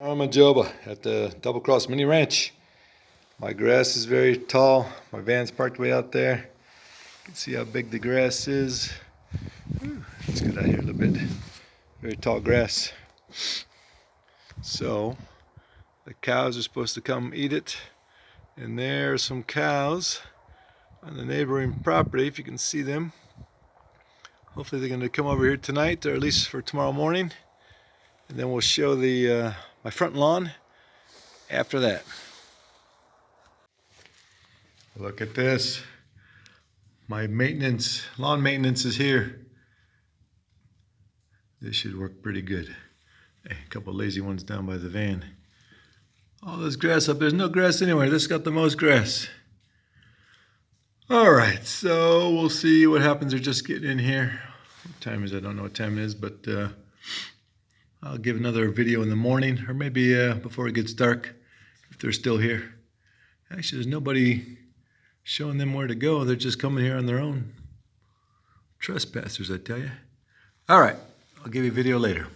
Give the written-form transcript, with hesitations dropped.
I'm in Joba at the Double Cross Mini Ranch. My grass is very tall. My van's parked way out there. You can see how big the grass is. Let's get out here a little bit. Very tall grass. So the cows are supposed to come eat it. And there are some cows on the neighboring property, if you can see them. Hopefully they're going to come over here tonight, or at least for tomorrow morning. And then we'll show the my front lawn after that. Look at this. My lawn maintenance is here. This should work pretty good. Hey, a couple lazy ones down by the van. All this grass up, there's no grass anywhere. This got the most grass. All right, so we'll see what happens. They're just getting in here. What time is it? I don't know what time it is, but I'll give another video in the morning, or maybe before it gets dark, if they're still here. Actually, there's nobody showing them where to go. They're just coming here on their own. Trespassers, I tell you. All right, I'll give you a video later.